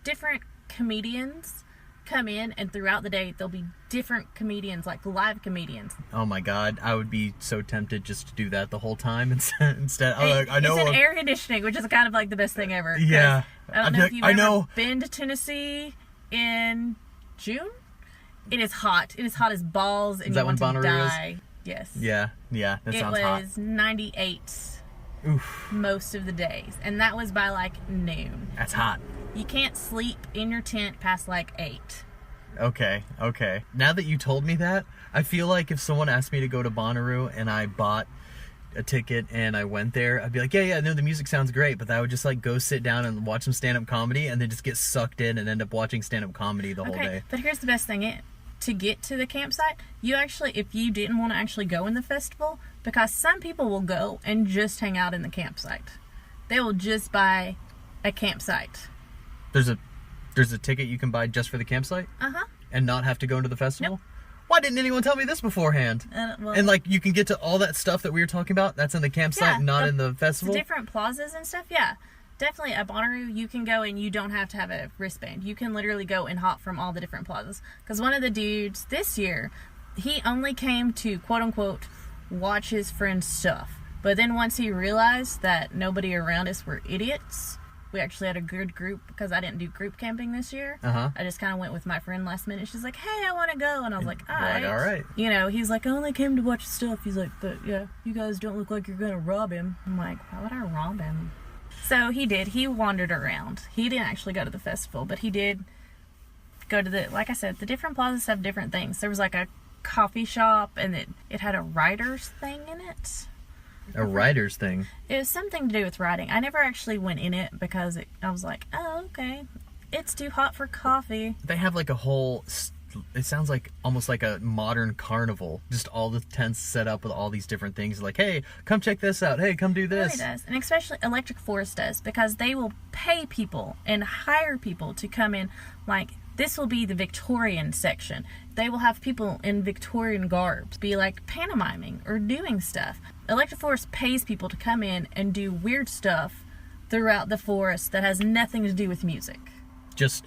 different comedians come in, and throughout the day there'll be different comedians, like live comedians. Oh my god, I would be so tempted just to do that the whole time instead. I know it's an air conditioning, which is kind of like the best thing ever. Yeah. I don't know if you've ever been to Tennessee in June. It is hot. It is hot as balls, and you want to die. Yes. Yeah, that sounds hot. It was 98 Oof. most of the days, and that was by like noon. That's hot. You can't sleep in your tent past like 8. Okay. Now that you told me that, I feel like if someone asked me to go to Bonnaroo and I bought a ticket and I went there, I'd be like, yeah, no, the music sounds great, but I would just like go sit down and watch some stand-up comedy and then just get sucked in and end up watching stand-up comedy the whole day. But here's the best thing. To get to the campsite, you actually, if you didn't want to actually go in the festival, because some people will go and just hang out in the campsite. They will just buy a campsite. There's a ticket you can buy just for the campsite? Uh-huh. And not have to go into the festival? Nope. Why didn't anyone tell me this beforehand? And like you can get to all that stuff that we were talking about, that's in the campsite, not in the festival? The different plazas and stuff, yeah. Definitely at Bonnaroo, you can go and you don't have to have a wristband. You can literally go and hop from all the different plazas. Because one of the dudes this year, he only came to, quote-unquote, watch his friend's stuff. But then once he realized that nobody around us were idiots, we actually had a good group, because I didn't do group camping this year. I just kind of went with my friend last minute. She's like, hey, I want to go. And I was like, all right. You know, he's like, I only came to watch stuff. He's like, but yeah, you guys don't look like you're going to rob him. I'm like, why would I rob him? So he did. He wandered around. He didn't actually go to the festival, but he did go to the, like I said, the different plazas have different things. There was like a coffee shop, and it had a writer's thing in it. A writer's thing? It was something to do with writing. I never actually went in it because I was like, oh, okay. It's too hot for coffee. They have like a whole... It sounds like almost like a modern carnival. Just all the tents set up with all these different things. Like, hey, come check this out. Hey, come do this. It really does. And especially Electric Forest does, because they will pay people and hire people to come in. Like, this will be the Victorian section. They will have people in Victorian garbs be like pantomiming or doing stuff. Electric Forest pays people to come in and do weird stuff throughout the forest that has nothing to do with music. Just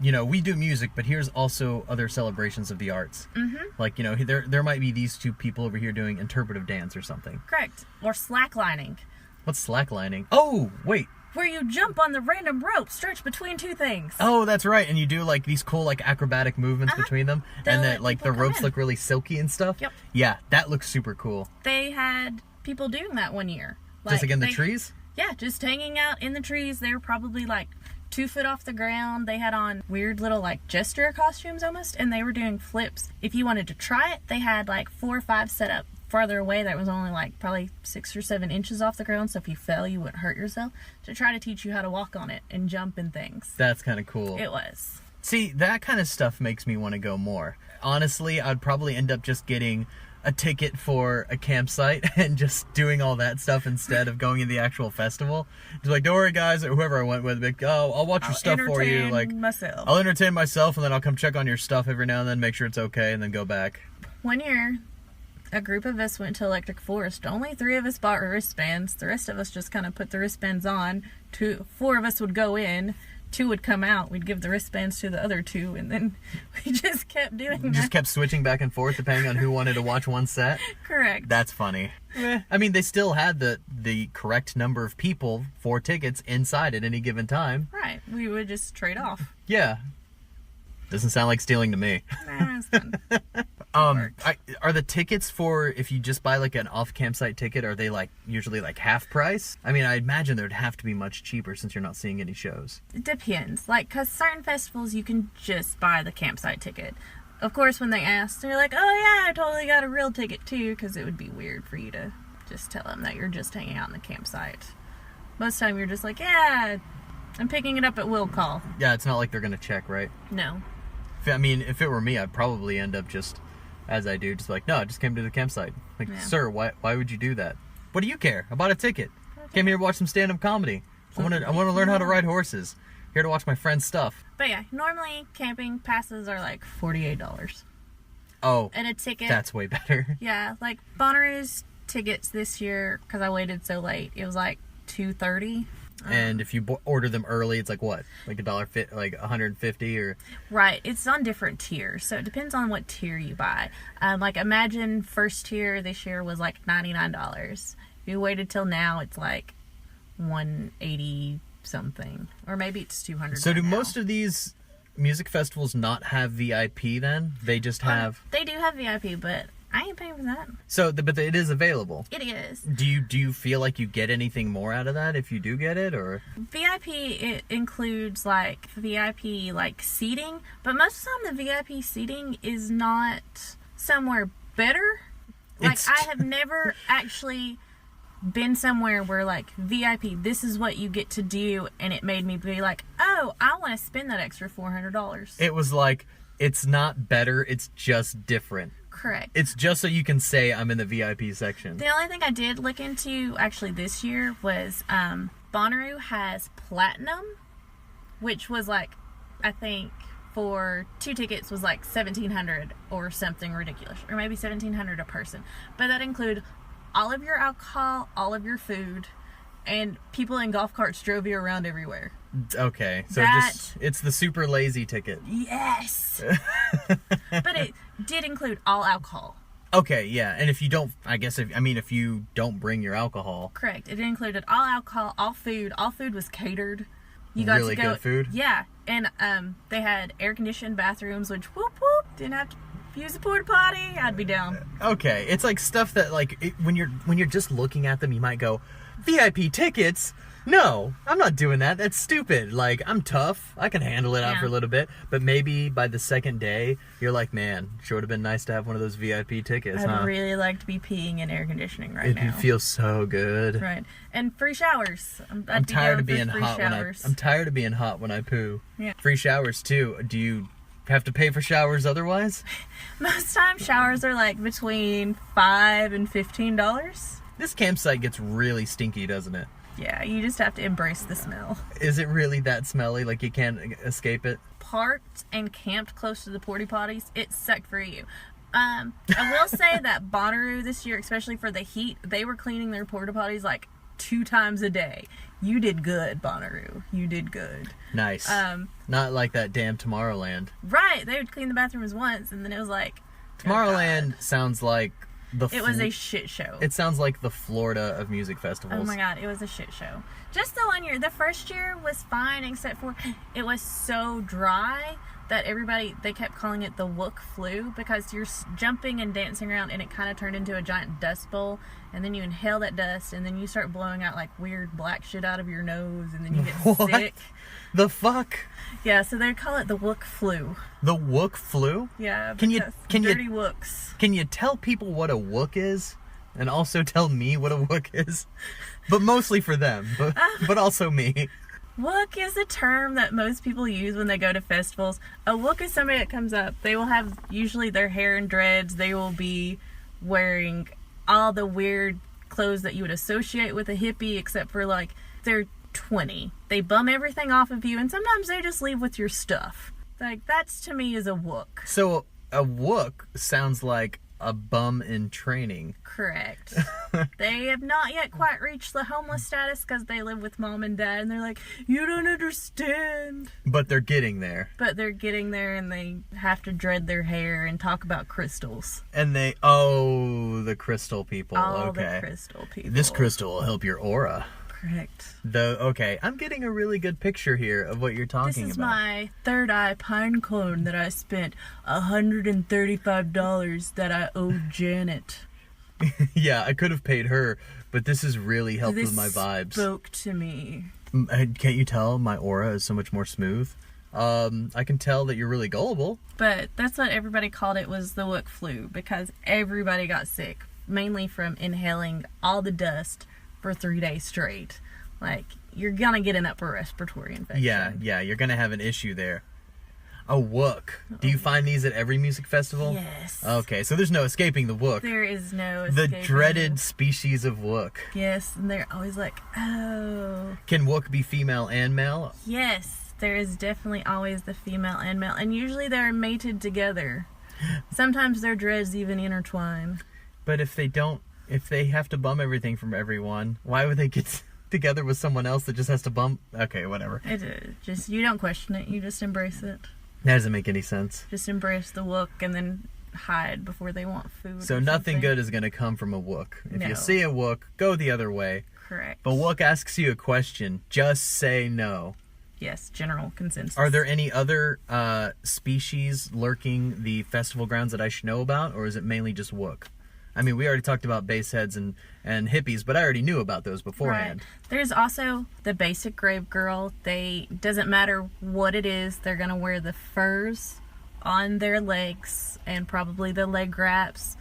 you know, we do music, but here's also other celebrations of the arts. Like, you know, there might be these two people over here doing interpretive dance or something. Correct. Or slacklining. What's slacklining? Oh, wait. Where you jump on the random rope stretched between two things. Oh, that's right. And you do like these cool like acrobatic movements between them. And then like the ropes look really silky and stuff. Yep. Yeah, that looks super cool. They had people doing that one year. Just like in the trees? Yeah, just hanging out in the trees. They were probably like 2 foot off the ground. They had on weird little like jester costumes almost, and they were doing flips. If you wanted to try it, they had like 4 or 5 set up farther away that was only like probably 6 or 7 inches off the ground, so if you fell you wouldn't hurt yourself, to try to teach you how to walk on it and jump and things. That's kind of cool. It was. See, that kind of stuff makes me want to go more. Honestly, I'd probably end up just getting a ticket for a campsite and just doing all that stuff instead of going in the actual festival. Just like, don't worry guys, or whoever I went with, like, oh, I'll watch your stuff for you. Like, myself. I'll entertain myself, and then I'll come check on your stuff every now and then, make sure it's okay, and then go back. One year, a group of us went to Electric Forest. Only 3 of us bought wristbands. The rest of us just kind of put the wristbands on. 4 of us would go in. 2 would come out. We'd give the wristbands to the other 2, and then we just kept doing that. Just kept switching back and forth depending on who wanted to watch one set? Correct. That's funny. I mean, they still had the correct number of people for tickets inside at any given time. Right. We would just trade off. Yeah. Doesn't sound like stealing to me. Nah, it's fun. Are the tickets for, if you just buy like an off campsite ticket, are they like usually like half price? I mean, I imagine there'd have to be much cheaper since you're not seeing any shows. It depends. Like, because certain festivals you can just buy the campsite ticket. of course, when they ask, they're like, oh yeah, I totally got a real ticket too, because it would be weird for you to just tell them that you're just hanging out in the campsite. Most of the time you're just like, yeah, I'm picking it up at will call. Yeah, it's not like they're going to check, right? No. If it were me, I'd probably end up just, as I do, just like, no, I just came to the campsite. Like, Yeah. Sir, why would you do that? What do you care? I bought a ticket. Came here to watch some stand-up comedy. I want to learn how to ride horses. Here to watch my friend's stuff. But yeah, normally camping passes are like $48. Oh, And a ticket. that's way better. Yeah, like Bonnaroo's tickets this year, because I waited so late, it was like $230. And if you order them early, it's like what? Like $1.50, like $150 or... Right, it's on different tiers, so it depends on what tier you buy. Like imagine first tier this year was like $99. If you waited till now, it's like $180 something, or maybe it's $200. So do now. most of these music festivals not have VIP then? They just have... They do have VIP, but I ain't paying for that. So, but it is available. It is. Do you feel like you get anything more out of that if you do get it, or? VIP, it includes like VIP like seating, but most of the time the VIP seating is not somewhere better. Like I have never actually been somewhere where like VIP, this is what you get to do, and it made me be like, oh, I want to spend that extra $400. It was like, it's not better, it's just different. Correct. It's just so you can say I'm in the VIP section. The only thing I did look into actually this year was Bonnaroo has Platinum, which was like, I think for 2 tickets was like $1,700 or something ridiculous, or maybe $1,700 a person. But that included all of your alcohol, all of your food, and people in golf carts drove you around everywhere. Okay, so it's the super lazy ticket. Yes. But it did include all alcohol. Okay, yeah, and if you don't, if you don't bring your alcohol. Correct. It included all alcohol, all food. All food was catered. You got really to go, good food? Yeah, and they had air-conditioned bathrooms, which whoop whoop, didn't have to use a porta potty. I'd be down. Okay, it's like stuff that like when you're just looking at them, you might go, VIP tickets? No, I'm not doing that. That's stupid. Like, I'm tough. I can handle it out for a little bit. But maybe by the second day, you're like, man, sure would have been nice to have one of those VIP tickets, I'd really like to be peeing in air conditioning now. It feels so good. Right. And free showers. I'm tired of being hot I'm tired of being hot when I poo. Yeah. Free showers too. Do you have to pay for showers otherwise? Most times showers are like between $5 and $15. This campsite gets really stinky, doesn't it? Yeah, you just have to embrace the smell. Is it really that smelly? Like you can't escape it? Parked and camped close to the porta potties, it sucked for you. I will say that Bonnaroo this year, especially for the heat, they were cleaning their porta potties like 2 times a day. You did good, Bonnaroo. You did good. Nice. Not like that damn Tomorrowland. Right, they would clean the bathrooms once, and then it was like... Tomorrowland sounds like... It was a shit show. It sounds like the Florida of music festivals. Oh my god, it was a shit show. Just the one year. The first year was fine, except for it was so dry that they kept calling it the Wook Flu, because you're jumping and dancing around and it kind of turned into a giant dust bowl, and then you inhale that dust and then you start blowing out like weird black shit out of your nose, and then you get sick. The fuck? Yeah, so they call it the Wook Flu. The Wook Flu? Yeah, dirty Wooks. Can you tell people what a Wook is? And also tell me what a Wook is? But mostly for them, but also me. Wook is a term that most people use when they go to festivals. A Wook is somebody that comes up. They will have usually their hair in dreads. They will be wearing all the weird clothes that you would associate with a hippie, except for like they're 20. They bum everything off of you, and sometimes they just leave with your stuff. Like, that's to me is a Wook. So a Wook sounds like a bum in training. Correct. They have not yet quite reached the homeless status because they live with mom and dad, and they're like, you don't understand. But they're getting there. And they have to dread their hair and talk about crystals. And the crystal people. Okay. The crystal people. This crystal will help your aura. Correct. Okay, I'm getting a really good picture here of what you're talking about. This is my third eye pine cone that I spent $135 that I owed Janet. Yeah, I could have paid her, but this has really helped with my vibes. This spoke to me. Can't you tell my aura is so much more smooth? I can tell that you're really gullible. But that's what everybody called it, was the Wook flu, because everybody got sick, mainly from inhaling all the dust for 3 days straight. Like, you're gonna get an upper respiratory infection. Yeah, you're gonna have an issue there. A Wook. Do you find these at every music festival? Yes. Okay, so there's no escaping the Wook. There is no The escaping dreaded it. species of Wook. Yes, and they're always like, oh. Can Wook be female and male? Yes, there is definitely always the female and male, and usually they're mated together. Sometimes their dreads even intertwine. But if they have to bum everything from everyone, why would they get together with someone else that just has to bum? Okay, whatever. Just, you don't question it, you just embrace it. That doesn't make any sense. Just embrace the Wook and then hide before they want food. So or nothing something. good is going to come from a Wook. If No. you see a Wook, go the other way. Correct. But Wook asks you a question. Just say no. Yes, general consensus. Are there any other species lurking the festival grounds that I should know about, or is it mainly just Wook? I mean, we already talked about baseheads and hippies, but I already knew about those beforehand. Right. There's also the basic grave girl. Doesn't matter what it is, they're gonna wear the furs on their legs and probably the leg wraps.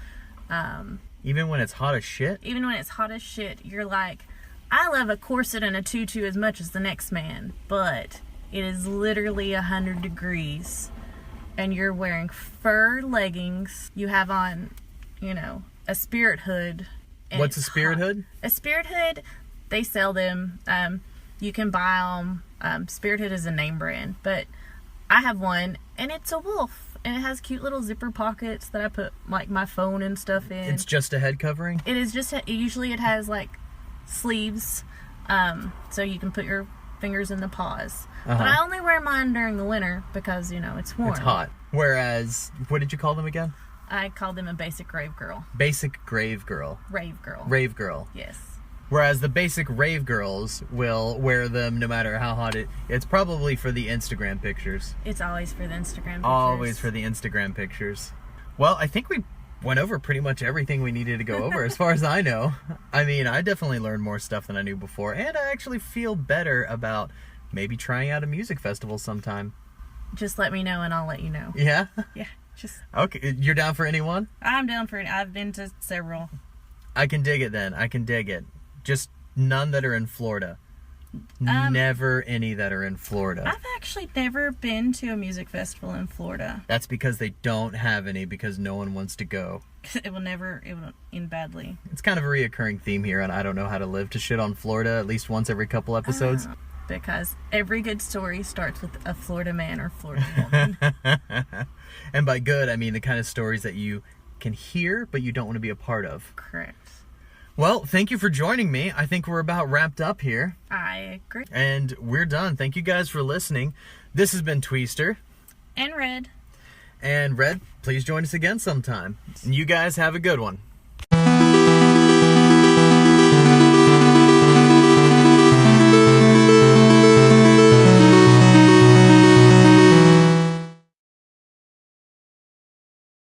Even when it's hot as shit? Even when it's hot as shit, you're like, I love a corset and a tutu as much as the next man, but it is literally 100 degrees and you're wearing fur leggings. You have on, a spirit hood. And What's a it's spirit hot. hood? A spirit hood, they sell them. You can buy them. Spirit hood is a name brand, but I have one and it's a wolf and it has cute little zipper pockets that I put like my phone and stuff in. It's just a head covering? It is just, usually it has like sleeves, so you can put your fingers in the paws. But I only wear mine during the winter because, it's warm. It's hot. Whereas, what did you call them again? I call them a basic grave girl. Basic grave girl. Rave girl. Rave girl. Yes. Whereas the basic rave girls will wear them no matter how hot it's probably for the Instagram pictures. It's always for the Instagram pictures. Always for the Instagram pictures. Well, I think we went over pretty much everything we needed to go over as far as I know. I mean, I definitely learned more stuff than I knew before, and I actually feel better about maybe trying out a music festival sometime. Just let me know and I'll let you know. Yeah? Yeah. Just, Okay, you're down for anyone? I'm down for it. I've been to several. I can dig it then. I can dig it. Just none that are in Florida. Never any that are in Florida. I've actually never been to a music festival in Florida. That's because they don't have any because no one wants to go. It will end badly. It's kind of a reoccurring theme here on I Don't Know How to Live to shit on Florida at least once every couple episodes. Because every good story starts with a Florida man or Florida woman. And by good, I mean the kind of stories that you can hear, but you don't want to be a part of. Correct. Well, thank you for joining me. I think we're about wrapped up here. I agree. And we're done. Thank you guys for listening. This has been Tweester. And Red. And Red, please join us again sometime. And you guys have a good one.